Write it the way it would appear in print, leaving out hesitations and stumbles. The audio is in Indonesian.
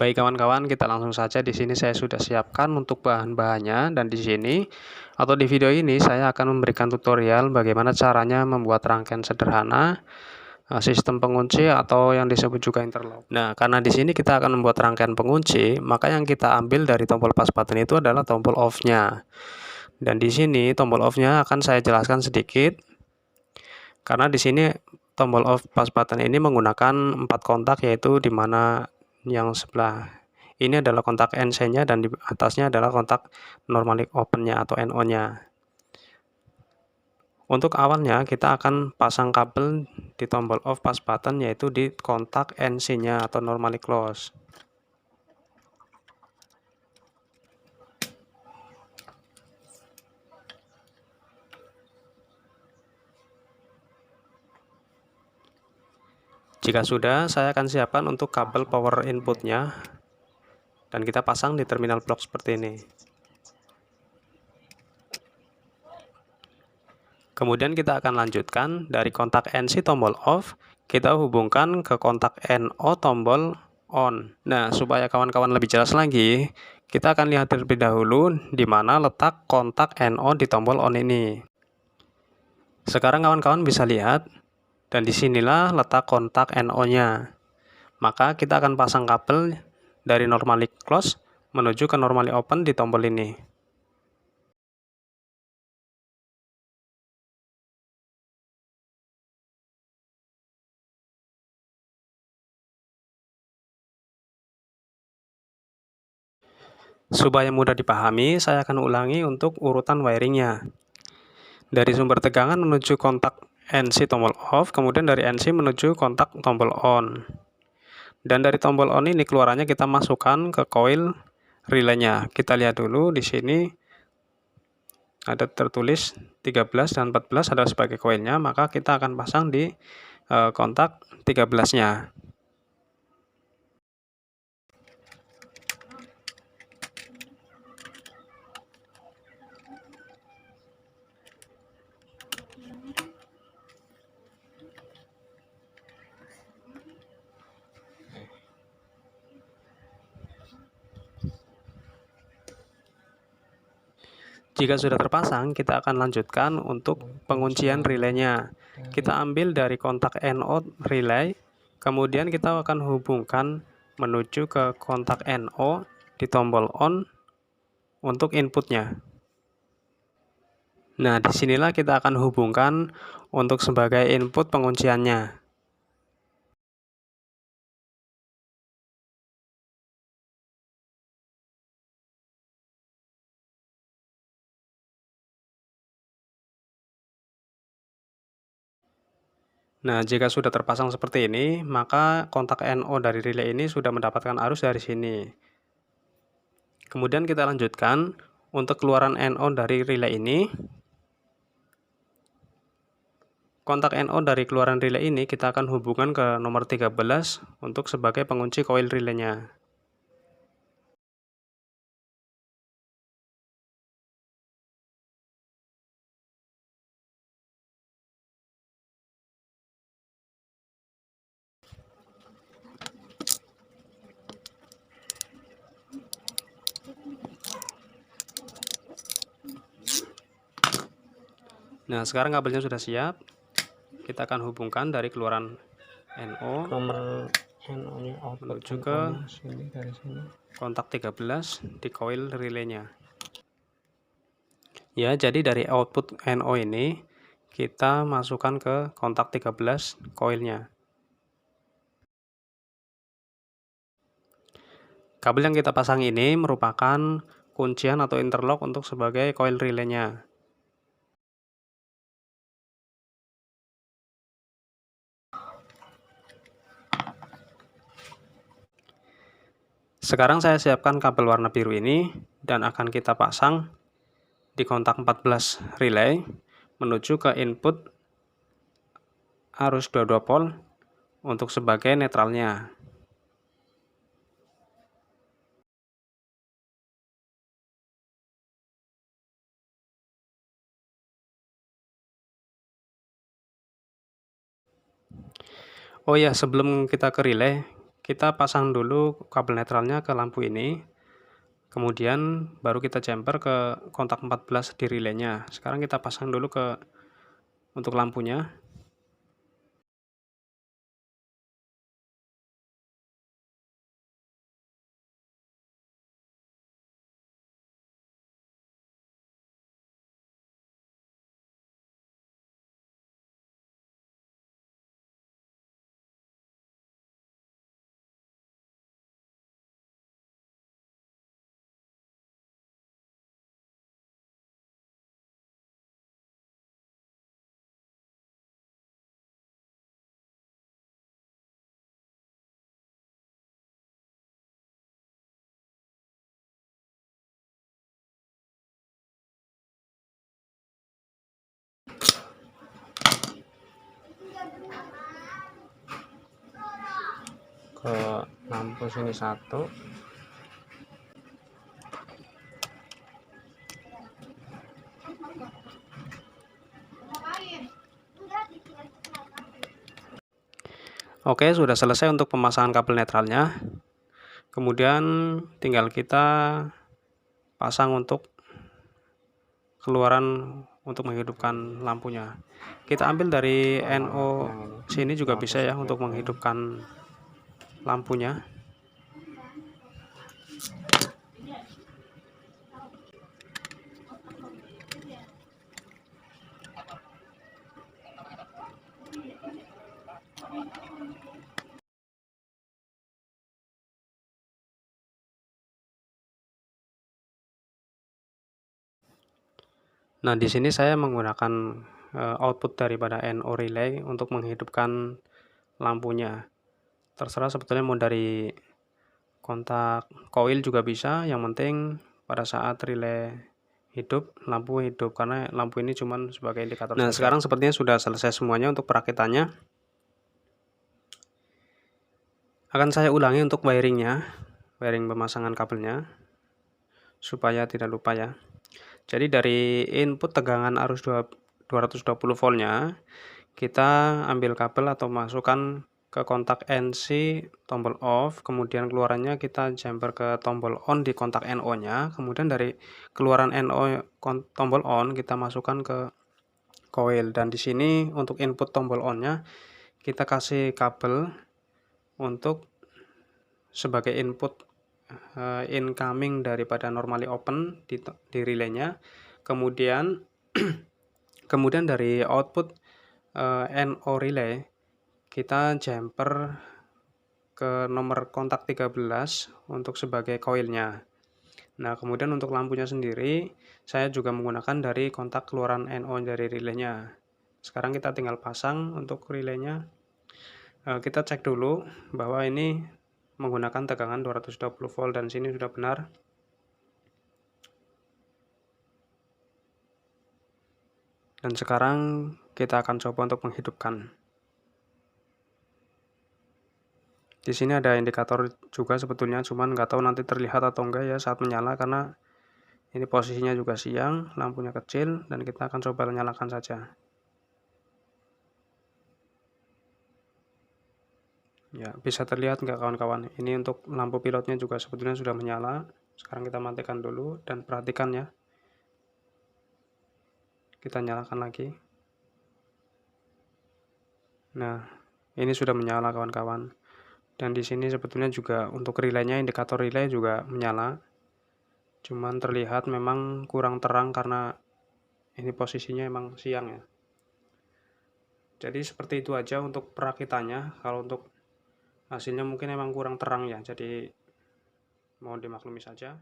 Baik kawan-kawan, kita langsung saja. Di sini saya sudah siapkan untuk bahan-bahannya, dan di sini atau di video ini saya akan memberikan tutorial bagaimana caranya membuat rangkaian sederhana sistem pengunci atau yang disebut juga interlock. Nah, karena di sini kita akan membuat rangkaian pengunci, maka yang kita ambil dari tombol pas button itu adalah tombol off-nya. Dan di sini tombol off-nya akan saya jelaskan sedikit. Karena di sini tombol off pas button ini menggunakan 4 kontak, yaitu di mana yang sebelah ini adalah kontak NC-nya dan di atasnya adalah kontak normally open-nya atau NO-nya. Untuk awalnya kita akan pasang kabel di tombol off pas button, yaitu di kontak NC-nya atau normally close. Jika sudah, saya akan siapkan untuk kabel power inputnya dan kita pasang di terminal blok seperti ini. Kemudian kita akan lanjutkan dari kontak NC tombol off, kita hubungkan ke kontak NO tombol on. Nah, supaya kawan-kawan lebih jelas lagi, kita akan lihat terlebih dahulu di mana letak kontak NO di tombol on ini. Sekarang kawan-kawan bisa lihat, dan disinilah letak kontak NO-nya. Maka kita akan pasang kabel dari normally close menuju ke normally open di tombol ini. Supaya mudah dipahami, saya akan ulangi untuk urutan wiringnya. Dari sumber tegangan menuju kontak NC tombol off, kemudian dari NC menuju kontak tombol on. Dan dari tombol on ini keluarannya kita masukkan ke coil relaynya. Kita lihat dulu di sini ada tertulis 13 dan 14 adalah sebagai koilnya, maka kita akan pasang di kontak 13-nya. Jika sudah terpasang, kita akan lanjutkan untuk penguncian relaynya. Kita ambil dari kontak NO relay, kemudian kita akan hubungkan menuju ke kontak NO di tombol on untuk inputnya. Nah, disinilah kita akan hubungkan untuk sebagai input pengunciannya. Nah, jika sudah terpasang seperti ini, maka kontak NO dari relay ini sudah mendapatkan arus dari sini. Kemudian kita lanjutkan untuk keluaran NO dari relay ini. Kontak NO dari keluaran relay ini kita akan hubungkan ke nomor 13 untuk sebagai pengunci koil relaynya. Nah, sekarang kabelnya sudah siap. Kita akan hubungkan dari keluaran NO nomor NO-nya menuju ke kontak 13 di coil relaynya. Ya, jadi dari output NO ini kita masukkan ke kontak 13 koilnya. Kabel yang kita pasang ini merupakan kuncian atau interlock untuk sebagai coil relaynya. Sekarang saya siapkan kabel warna biru ini dan akan kita pasang di kontak 14 relay menuju ke input arus 22 volt untuk sebagai netralnya. Oh ya, sebelum kita ke relay, kita pasang dulu kabel netralnya ke lampu ini, kemudian baru kita jumper ke kontak 14 di relaynya. Sekarang kita pasang dulu untuk lampunya. Ke lampu sini satu, oke, sudah selesai untuk pemasangan kabel netralnya. Kemudian tinggal kita pasang untuk keluaran untuk menghidupkan lampunya. Kita ambil dari NO sini juga bisa ya untuk menghidupkan lampunya. Nah, di sini saya menggunakan output daripada NO relay untuk menghidupkan lampunya. Terserah sebetulnya mau dari kontak coil juga bisa, yang penting pada saat relay hidup, lampu hidup, karena lampu ini cuma sebagai indikator. Nah, sekarang sepertinya sudah selesai semuanya untuk perakitannya. Akan saya ulangi untuk wiring pemasangan kabelnya, supaya tidak lupa ya. Jadi dari input tegangan arus 220 voltnya, kita ambil kabel atau masukkan ke kontak NC tombol off, kemudian keluarannya kita jumper ke tombol on di kontak NO-nya, kemudian dari keluaran NO tombol on kita masukkan ke coil, dan di sini untuk input tombol on-nya kita kasih kabel untuk sebagai input incoming daripada normally open di relaynya. Kemudian kemudian dari output NO relay kita jumper ke nomor kontak 13 untuk sebagai coilnya. Nah, kemudian untuk lampunya sendiri saya juga menggunakan dari kontak keluaran NO dari relaynya. Sekarang kita tinggal pasang untuk relaynya. Kita cek dulu bahwa ini menggunakan tegangan 220 volt dan sini sudah benar. Dan sekarang kita akan coba untuk menghidupkan. Di sini ada indikator juga sebetulnya, cuman nggak tahu nanti terlihat atau enggak ya saat menyala, karena ini posisinya juga siang, lampunya kecil, dan kita akan coba nyalakan saja. Ya, bisa terlihat nggak kawan-kawan? Ini untuk lampu pilotnya juga sebetulnya sudah menyala. Sekarang kita matikan dulu dan perhatikan ya. Kita nyalakan lagi. Nah, ini sudah menyala kawan-kawan. Dan di sini sebetulnya juga untuk relaynya, indikator relay juga menyala. Cuman terlihat memang kurang terang karena ini posisinya emang siang ya. Jadi seperti itu aja untuk perakitannya. Kalau untuk hasilnya mungkin emang kurang terang ya, jadi mohon dimaklumi saja.